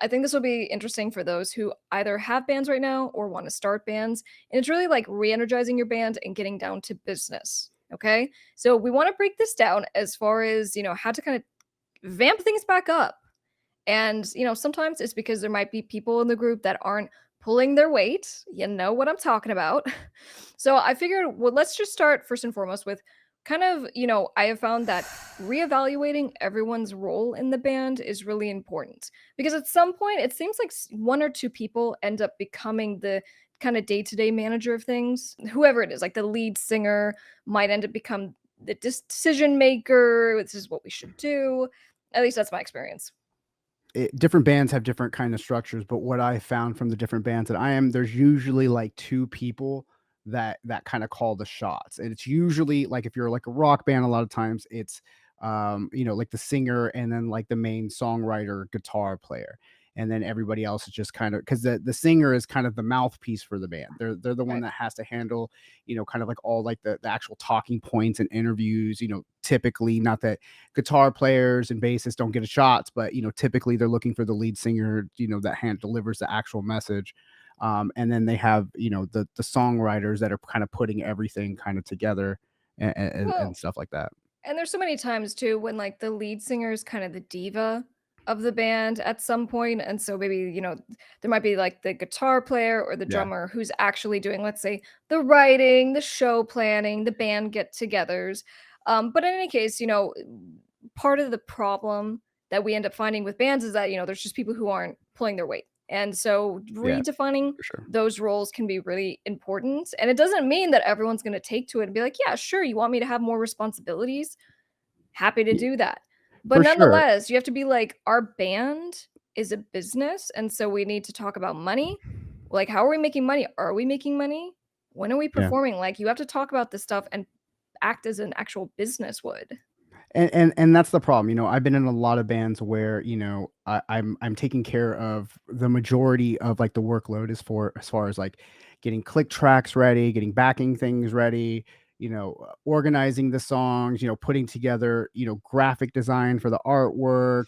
I think this will be interesting for those who either have bands right now or want to start bands. And it's really like re-energizing your band and getting down to business. Okay. So we want to break this down as far as, how to kind of vamp things back up. And, sometimes it's because there might be people in the group that aren't pulling their weight. You know what I'm talking about. So I figured, well, let's just start first and foremost with kind of, I have found that reevaluating everyone's role in the band is really important because at some point it seems like one or two people end up becoming the kind of day-to-day manager of things. Whoever it is, like the lead singer might end up become the decision maker. This is what we should do. At least that's my experience. Different bands have different kind of structures, but what I found from the different bands that there's usually like two people that kind of call the shots. And it's usually like if you're like a rock band, a lot of times it's like the singer and then like the main songwriter, guitar player. And then everybody else is just kind of because the singer is kind of the mouthpiece for the band. They're the one Right. that has to handle, kind of like all like the actual talking points and interviews, typically not that guitar players and bassists don't get a shots, but typically they're looking for the lead singer, that hand delivers the actual message. And then they have, the songwriters that are kind of putting everything kind of together and Well, stuff like that. and there's so many times too when like the lead singer is kind of the diva of the band at some point, and so maybe there might be like the guitar player or the Yeah. drummer who's actually doing, let's say, the writing, the show planning, the band get-togethers. But in any case, part of the problem that we end up finding with bands is that there's just people who aren't pulling their weight, and so Yeah, redefining for sure. those roles can be really important. And it doesn't mean that everyone's going to take to it and be like, yeah, sure, you want me to have more responsibilities, happy to Y- do that. But for sure. nonetheless, you have to be like, our band is a business. And so we need to talk about money. Like, how are we making money? Are we making money? When are we Yeah. performing? Like, you have to talk about this stuff and act as an actual business would. And that's the problem. I've been in a lot of bands where, I'm taking care of the majority of like the workload as far as like getting click tracks ready, getting backing things ready, organizing the songs, putting together, graphic design for the artwork.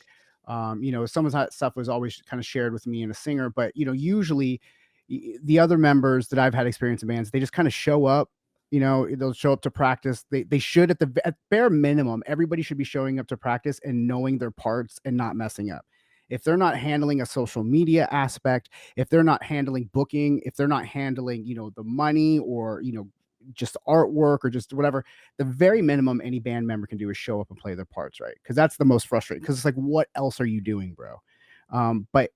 Some of that stuff was always kind of shared with me and a singer, but usually the other members that I've had experience in bands, they just kind of show up. They'll show up to practice. They should at bare minimum, everybody should be showing up to practice and knowing their parts and not messing up. If they're not handling a social media aspect, if they're not handling booking, if they're not handling, the money or, just artwork or just whatever, the very minimum any band member can do is show up and play their parts right. Cause that's the most frustrating. Cause it's like, what else are you doing, bro? But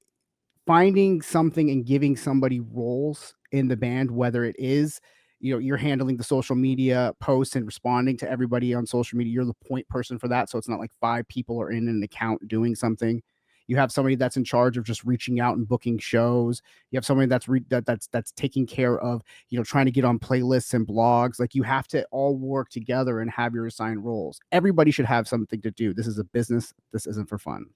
finding something and giving somebody roles in the band, whether it is, you're handling the social media posts and responding to everybody on social media. You're the point person for that. So it's not like five people are in an account doing something. You have somebody that's in charge of just reaching out and booking shows. You have somebody that's taking care of, trying to get on playlists and blogs. Like you have to all work together and have your assigned roles. Everybody should have something to do. This is a business. This isn't for fun.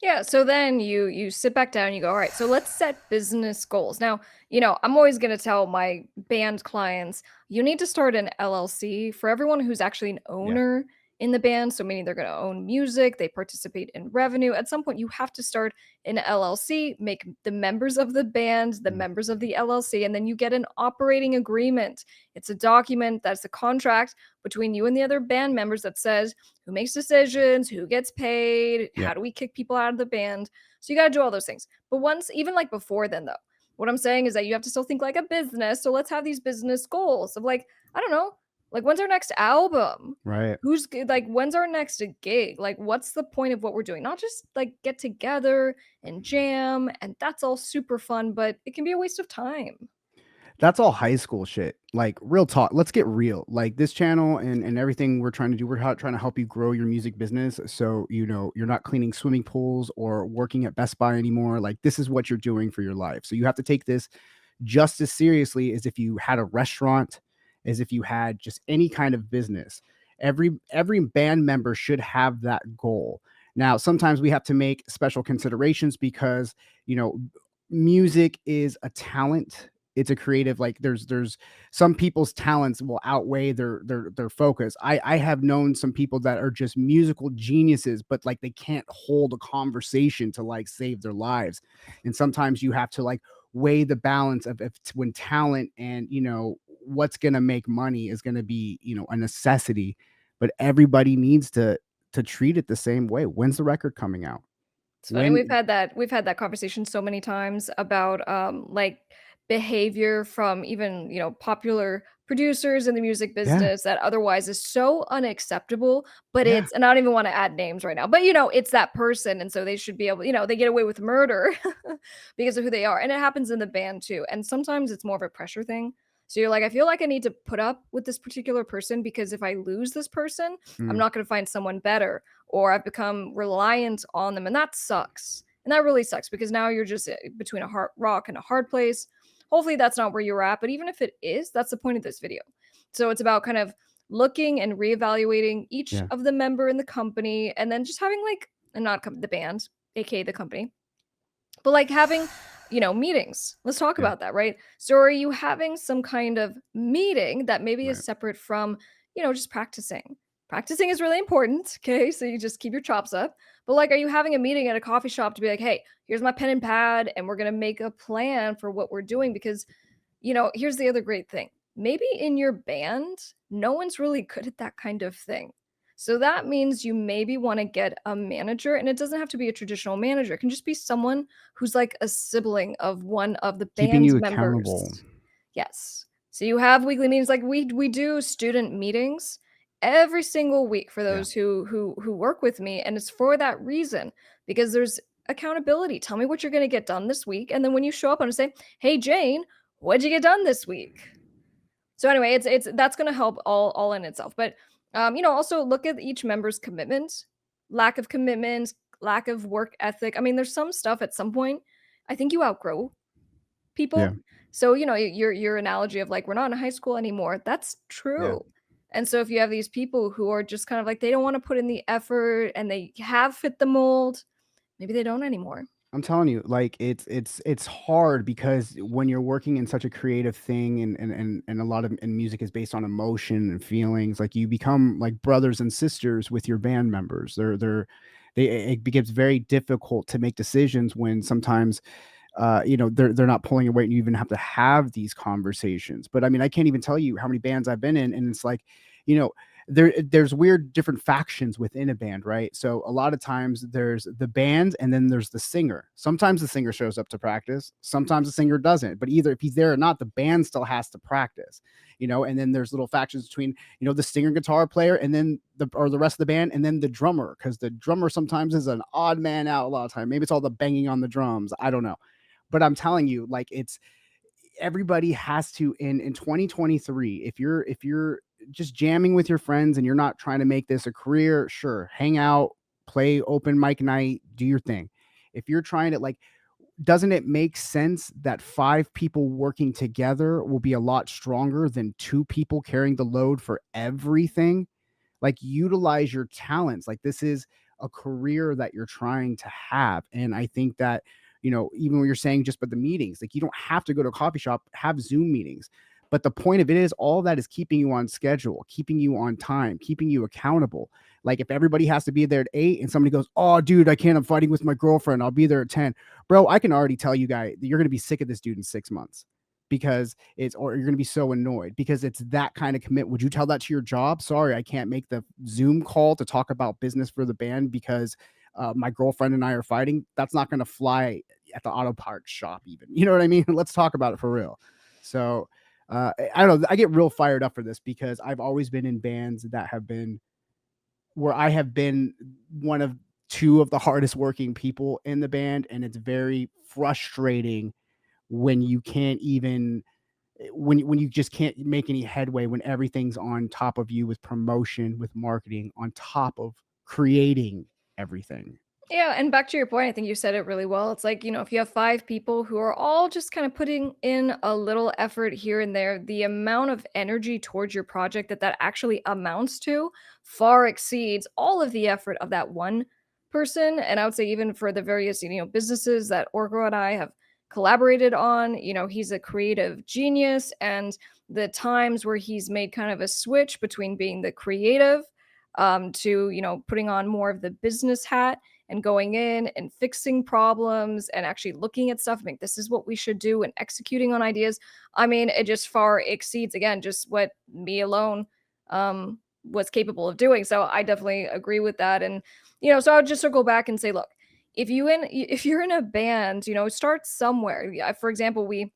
Yeah, so then you sit back down, you go, "All right, so let's set business goals." Now, I'm always gonna tell my band clients, you need to start an LLC for everyone who's actually an Yeah. owner in the band, so meaning they're gonna own music, they participate in revenue. At some point, you have to start an LLC, make the members of the band the Mm. members of the LLC, and then you get an operating agreement. It's a document that's a contract between you and the other band members that says who makes decisions, who gets paid, Yeah. how do we kick people out of the band. So you got to do all those things. But once, even like before then, though, what I'm saying is that you have to still think like a business. So let's have these business goals of like, I don't know, like when's our next album? Right. Like when's our next gig? Like what's the point of what we're doing? Not just like get together and jam and that's all super fun, but it can be a waste of time. That's all high school shit. Like real talk. Let's get real. Like this channel and everything we're trying to do, trying to help you grow your music business. So, you're not cleaning swimming pools or working at Best Buy anymore. Like this is what you're doing for your life. So you have to take this just as seriously as if you had a restaurant, as if you had just any kind of business. Every band member should have that goal. Now, sometimes we have to make special considerations because, music is a talent. it's a creative, like there's some people's talents will outweigh their focus. I have known some people that are just musical geniuses, but like they can't hold a conversation to like save their lives. And sometimes you have to like weigh the balance of if when talent and what's going to make money is going to be a necessity, but everybody needs to treat it the same way. When's the record coming out? It's funny, When we've had that conversation so many times about, like, behavior from even, popular producers in the music Yeah, business that otherwise is so unacceptable, but yeah, it's and I don't even wanna add names right now, but, it's that person, and so they should be able they get away with murder because of who they are, and it happens in the band too, and sometimes it's more of a pressure thing. So you're like, "I feel like I need to put up with this particular person because if I lose this person, I'm mm, not gonna find someone better." Or I've become reliant on them, and that sucks. And that really sucks because now you're just between a hard rock and a hard place. Hopefully, that's not where you're at, but even if it is, that's the point of this video. So it's about kind of looking and reevaluating each yeah, of the member in the company, and then just having like, and not the band, aka the company, but, like, having, meetings. Let's talk yeah, about that, right? So are you having some kind of meeting that maybe is right, separate from, just practicing? Practicing is really important, okay? So you just keep your chops up. But, like, are you having a meeting at a coffee shop to be like, "Hey, here's my pen and pad, and we're gonna make a plan for what we're doing," because here's the other great thing. Maybe in your band, no one's really good at that kind of thing. So that means you maybe want to get a manager, and it doesn't have to be a traditional manager. It can just be someone who's like a sibling of one of the keeping band you accountable. members. Yes. So you have weekly meetings like we do student meetings every single week for Yeah, those who work with me, and it's for that reason because there's accountability. Tell me what you're going to get done this week, and then when you show up, I'm going to say, "Hey Jane, what'd you get done this week?" So anyway, it's that's gonna help all in itself. But also look at each member's commitment, lack of commitment, lack of work ethic. I mean, there's some stuff at some point, I think you outgrow yeah, people. So, your analogy of like we're not in high school anymore, that's yeah. true. And so if you have these people who are just kind of like they don't want to put in the effort and they have fit the mold, maybe they don't anymore. I'm telling you, like it's hard because when you're working in such a creative thing, and a lot of and music is based on emotion and feelings, like you become like brothers and sisters with your band members. It becomes very difficult to make decisions when sometimes they're not pulling your weight, and you even have to have these conversations. But I mean, I can't even tell you how many bands I've been in, and it's like, you know, there's weird different factions within a band, right? So a lot of times there's the band and then there's the singer. Sometimes the singer shows up to practice, sometimes the singer doesn't, but either if he's there or not, the band still has to practice, and then there's little factions between, the singer guitar player and then the rest of the band, and then the drummer, because the drummer sometimes is an odd man out a lot of time. Maybe it's all the banging on the drums. I don't know. But I'm telling you, like it's everybody has to in 2023, if you're just jamming with your friends and you're not trying to make this a career, sure, hang out, play open mic night, do your thing. If you're trying to like, doesn't it make sense that five people working together will be a lot stronger than two people carrying the load for everything? Like, utilize your talents. Like, this is a career that you're trying to have. And I think that, even when you're saying just but the meetings, like you don't have to go to a coffee shop, have Zoom meetings. But the point of it is all that is keeping you on schedule, keeping you on time, keeping you accountable. Like if everybody has to be there at 8 and somebody goes, "Oh, dude, I can't. I'm fighting with my girlfriend. I'll be there at 10." Bro, I can already tell you guys that you're gonna be sick of this dude in 6 months, because or you're going to be so annoyed because it's that kind of commit. Would you tell that to your job? Sorry, I can't make the Zoom call to talk about business for the band because my girlfriend and I are fighting. That's not going to fly at the auto parts shop, even. You know what I mean? Let's talk about it for real. So I don't know. I get real fired up for this because I've always been in bands that have been where I have been one of two of the hardest working people in the band. And it's very frustrating when you can't even when you just can't make any headway, when everything's on top of you with promotion, with marketing, on top of creating everything. Yeah, and back to your point, I think you said it really well. It's like, if you have 5 people who are all just kind of putting in a little effort here and there, the amount of energy towards your project that actually amounts to far exceeds all of the effort of that one person. And I would say even for the various, businesses that Orko and I have collaborated on. He's a creative genius, and the times where he's made kind of a switch between being the creative to, putting on more of the business hat and going in and fixing problems and actually looking at stuff, like this is what we should do and executing on ideas. I mean, it just far exceeds again just what me alone was capable of doing. So I definitely agree with that. And so I would just circle back and say, look, if you're in a band, start somewhere. Yeah, for example, we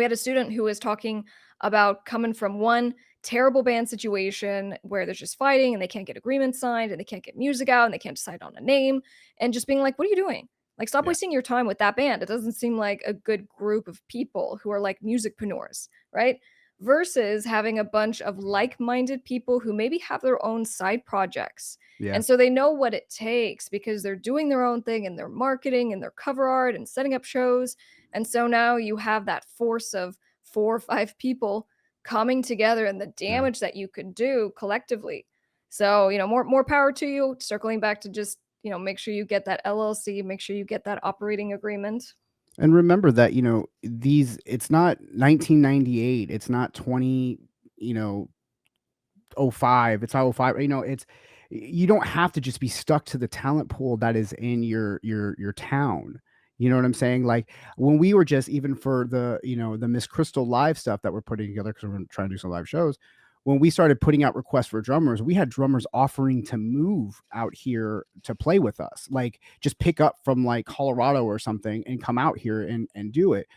had a student who was talking about coming from one terrible band situation where there's just fighting and they can't get agreements signed and they can't get music out and they can't decide on a name, and just being like, what are you doing? Like, stop Yeah. wasting your time with that band. It doesn't seem like a good group of people who are like musicpreneurs, right? Versus having a bunch of like-minded people who maybe have their own side projects. Yeah. And so they know what it takes because they're doing their own thing and their marketing and their cover art and setting up shows. And so now you have that force of 4 or 5 people coming together and the Yeah. damage that you could do collectively. So, more power to you. Circling back to just, make sure you get that LLC, make sure you get that operating agreement. And remember that, these it's not 1998, it's not 20, you know, '05, it's not '05, it's you don't have to just be stuck to the talent pool that is in your town. You know what I'm saying? Like when we were just even for the, the Miss Krystle live stuff that we're putting together because we're trying to do some live shows. When we started putting out requests for drummers, we had drummers offering to move out here to play with us. Like just pick up from like Colorado or something and come out here and do it.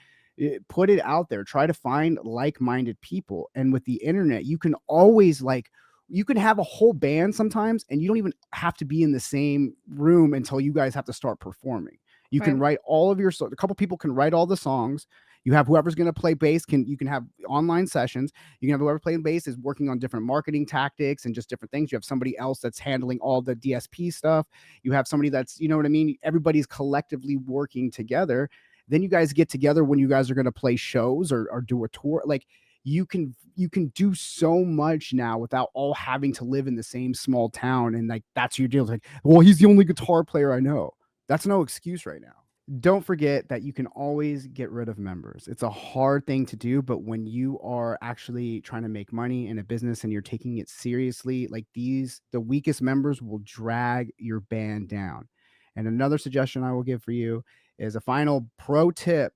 Put it out there, try to find like-minded people. And with the internet, you can always like you can have a whole band sometimes and you don't even have to be in the same room until you guys have to start performing. You can Right. write all of your a couple people can write all the songs. You have whoever's going to play bass you can have online sessions. You can have whoever playing bass is working on different marketing tactics and just different things. You have somebody else that's handling all the DSP stuff. You have somebody that's, you know what I mean? Everybody's collectively working together. Then you guys get together when you guys are going to play shows or do a tour. Like you can do so much now without all having to live in the same small town. And like that's your deal. It's like, well, he's the only guitar player I know. That's no excuse right now. Don't forget that you can always get rid of members. It's a hard thing to do, but when you are actually trying to make money in a business and you're taking it seriously, like the weakest members will drag your band down. And another suggestion I will give for you is a final pro tip.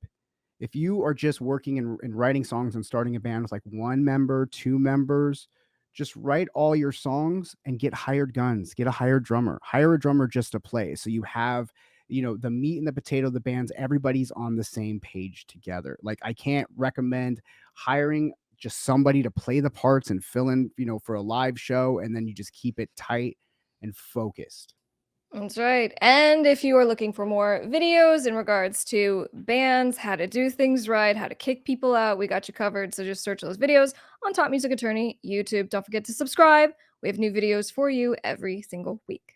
If you are just working and writing songs and starting a band with like one member, two members, just write all your songs and get hired guns, get a hired drummer, hire a drummer just to play. So you have, the meat and the potato of the bands, everybody's on the same page together. Like I can't recommend hiring just somebody to play the parts and fill in, for a live show. And then you just keep it tight and focused. That's right. And if you are looking for more videos in regards to bands, how to do things right, how to kick people out, we got you covered. So just search those videos on Top Music Attorney YouTube. Don't forget to subscribe. We have new videos for you every single week.